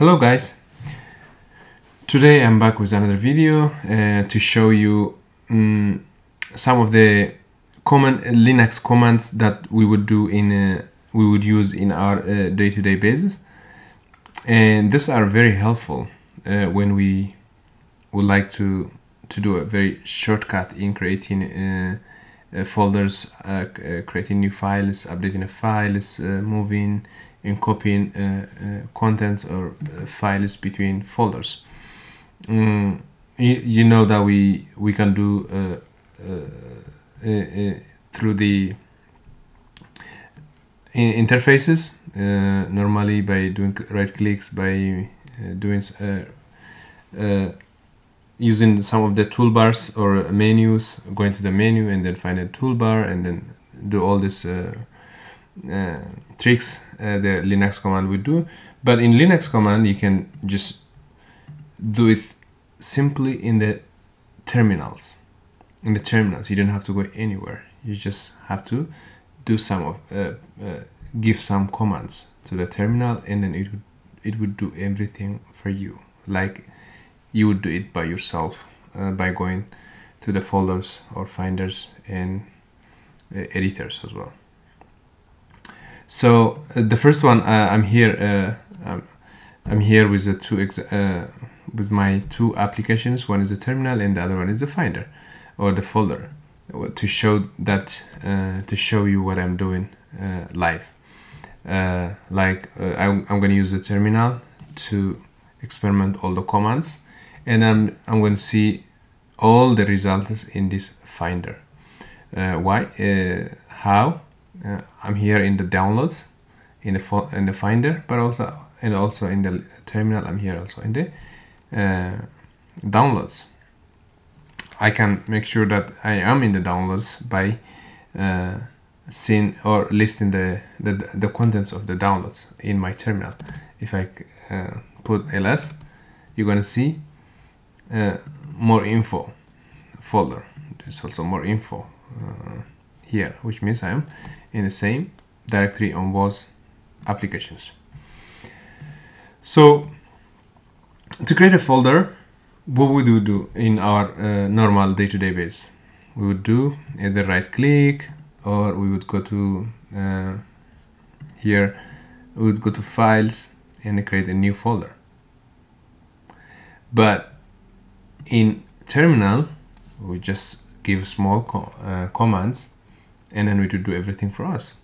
Hello guys, today I'm back with another video to show you some of the common Linux commands that we would do we would use in our day-to-day basis, and these are very helpful when we would like to do a very shortcut in creating folders, creating new files, updating the files, moving and copying contents or files between folders. You know that we can do through the interfaces normally by doing right clicks, by doing using some of the toolbars or menus, going to the menu and then find a toolbar and then do all this tricks the Linux command would do. But in Linux command you can just do it simply in the terminals. In the terminals you don't have to go anywhere. You just have to do some of give some commands to the terminal, and then it would do everything for you, like you would do it by yourself by going to the folders or finders and editors as well. So the first one, I'm here with the with my two applications. One is the terminal and the other one is the finder or the folder, to show that to show you what I'm doing live. I'm going to use the terminal to experiment all the commands, and I'm going to see all the results in this finder. Why? How? I'm here in the downloads in the finder, but also in the terminal. I'm here also in the downloads. I can make sure that I am in the downloads by seeing or listing the contents of the downloads in my terminal. If I put ls, you're gonna see MoreInfo folder. There's also MoreInfo here, which means I am in the same directory on both applications. So to create a folder, what would we do in our normal day-to-day base? We would do either right click, or we would go to here, we would go to files and create a new folder. But in terminal we just give small commands, and then we would do everything for us.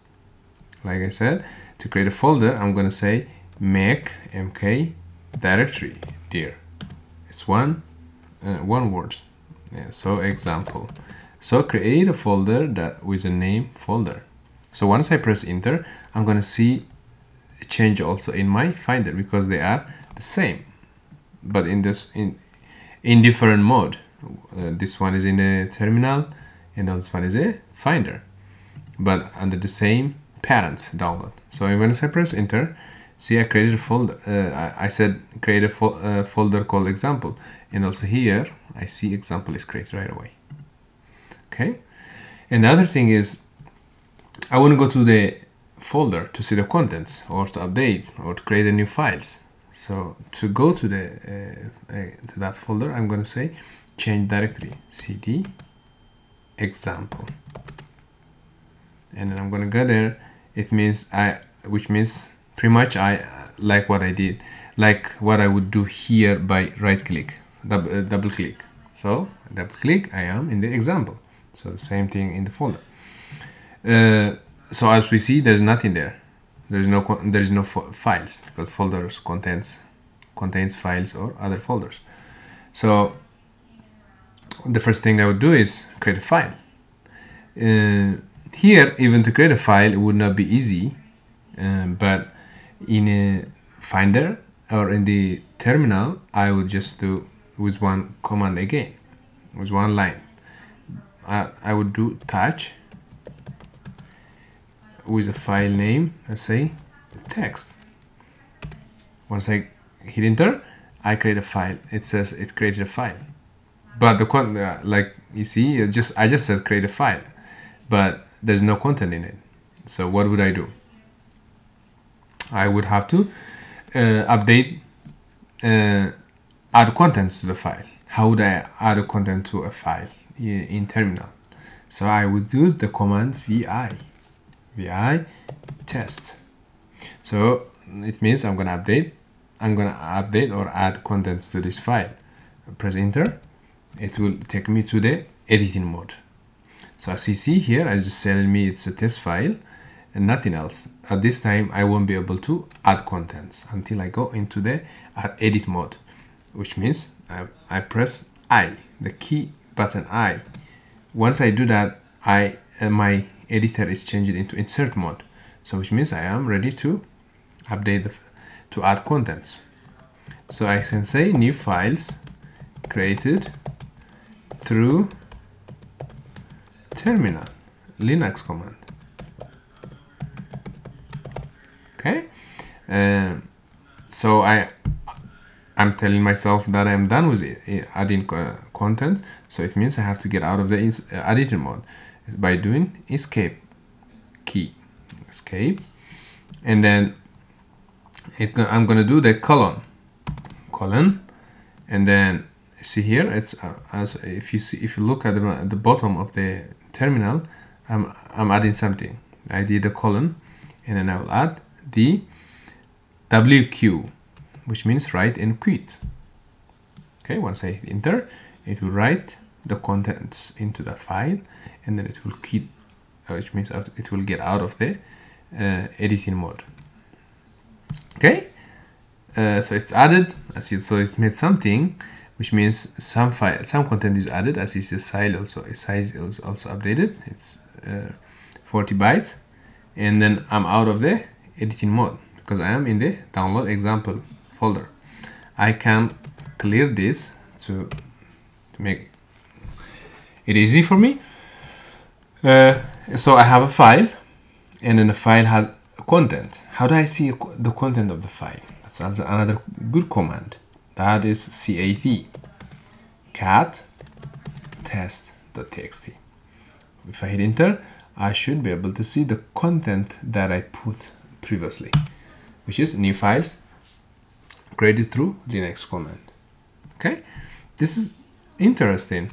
Like I said, to create a folder, I'm going to say make mkdir. It's one word. Yeah, so example. So create a folder that with a name folder. So once I press enter, I'm going to see a change also in my finder, because they are the same, but in different mode. This one is in a terminal and this one is a finder, but under the same parents download. So when I press enter, see I created a folder. I said create a folder called example, and also here I see example is created right away. Okay, and the other thing is I want to go to the folder to see the contents, or to update, or to create a new files. So to go to to that folder, I'm going to say change directory cd example, and then I'm going to go there. It means which means pretty much I like what I did, like what I would do here by right click, double click. So double click, I am in the example. So the same thing in the folder. So as we see, there's nothing there. There is no files, because folders contains files or other folders. So the first thing I would do is create a file. Here, even to create a file, it would not be easy, but in a finder or in the terminal, I would just do with one command again, with one line. I would do touch with a file name, let's say text. Once I hit enter, I create a file. It says it created a file, but like you see, I just said create a file, but there's no content in it. So what would I do? I would have to update add contents to the file. How would I add a content to a file in terminal? So I would use the command vi test. So it means I'm gonna update or add contents to this file. Press enter. It will take me to the editing mode. So as you see here, it's just telling me it's a test file and nothing else. At this time, I won't be able to add contents until I go into the edit mode, which means I press I, the key button I. Once I do that, my editor is changed into insert mode. So which means I am ready to update to add contents. So I can say new files created through terminal Linux command. Okay, so I'm telling myself that I'm done with adding content. So it means I have to get out of the editor mode by doing escape key, and then I'm gonna do the colon, and then see here it's as if you look at the bottom of the terminal, I'm adding something. I did a colon, and then I will add the WQ, which means write and quit. Okay, once I hit enter, it will write the contents into the file, and then it will quit, which means it will get out of the editing mode. Okay, so it's added, so it's made something, which means some content is added. As you see, size is also updated. It's 40 bytes, and then I'm out of the editing mode because I am in the download example folder. I can clear this to make it easy for me. So I have a file, and then the file has content. How do I see the content of the file? That's also another good command. That is cat test.txt. If I hit enter, I should be able to see the content that I put previously, which is new files created through Linux command. Okay, this is interesting.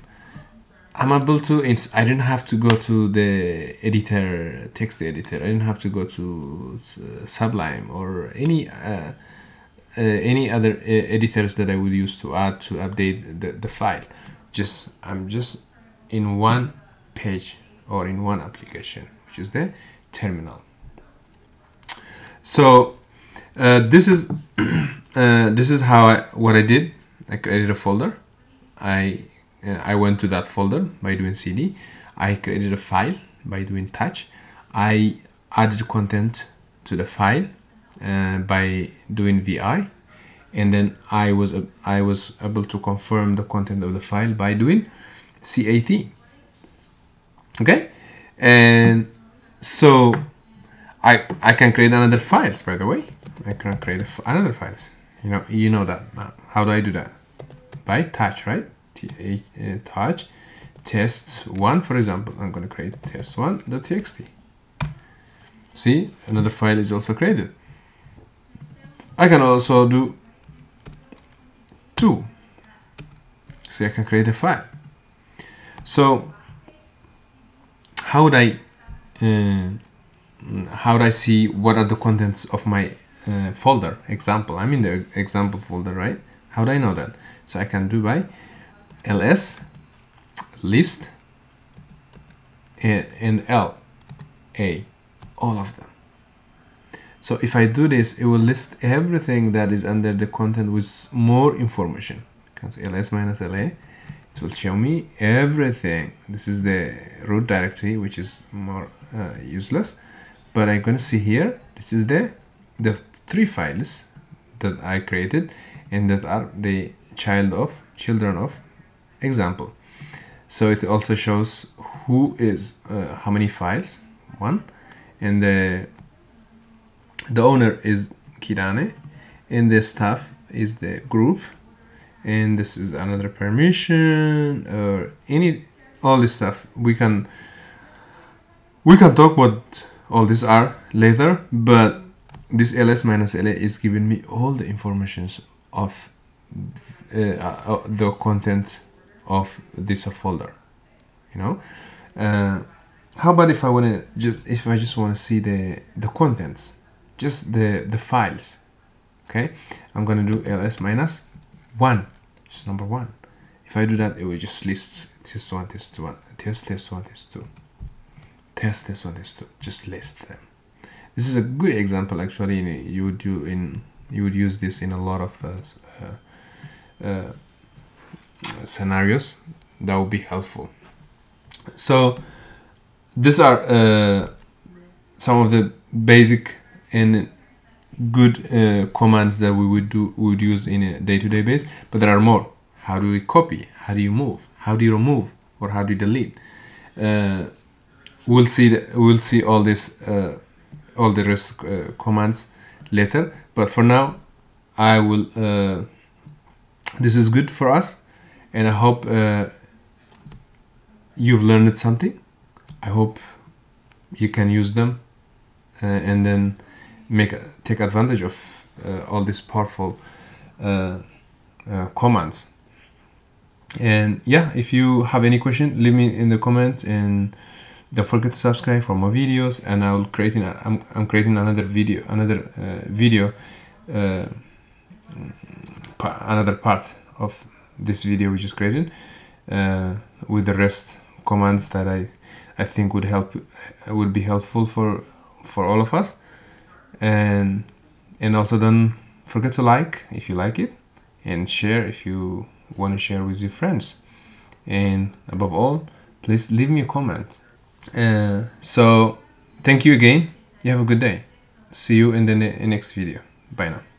I'm able to, I didn't have to go to the editor, text editor. I didn't have to go to Sublime or any other editors that I would use to update the file. I'm just in one page or in one application, which is the terminal. So this is what I did. I created a folder. I went to that folder by doing cd. I created a file by doing touch. I added content to the file by doing vi, and then I was able to confirm the content of the file by doing cat. Okay, and so I can create another files. By the way, I can create another files. You know that now. How do I do that? By touch, right? Touch test1, for example. I'm going to create test1.txt. See, another file is also created. I can also do 2. See, I can create a file. So how would I see what are the contents of my folder example? I'm in the example folder, right? How do I know that? So I can do by ls list and l a, all of them. So if I do this, it will list everything that is under the content with more information. So ls minus la, it will show me everything. This is the root directory, which is more useless, but I'm going to see here, this is the 3 files that I created, and that are the children of example. So it also shows who is how many files, 1, and the owner is Kirane, and the staff is the group, and this is another permission or all this stuff. We can talk what all these are later, but this ls minus la is giving me all the informations of the content of this folder, you know. How about if I just want to see the contents, just the files? Okay, I'm gonna do ls minus 1, which is number 1. If I do that, it will just list test1, test1, test1, test2, test1, test2, just list them. This is a good example actually. You would use this in a lot of scenarios. That would be helpful. So these are some of the basic and good commands that we would use in a day-to-day basis, but there are more. How do we copy? How do you move? How do you remove? Or how do you delete? We'll see all this all the rest commands later, but for now I will this is good for us, and I hope you've learned something. I hope you can use them and then take advantage of all these powerful commands. And yeah, if you have any question, leave me in the comment, and don't forget to subscribe for more videos. And I will I'm creating another video, another part of this video which is created with the rest commands that I think would be helpful for all of us. And also don't forget to like if you like it, and share if you want to share with your friends. And above all, please leave me a comment. So thank you again. You have a good day. See you in the next video. Bye now.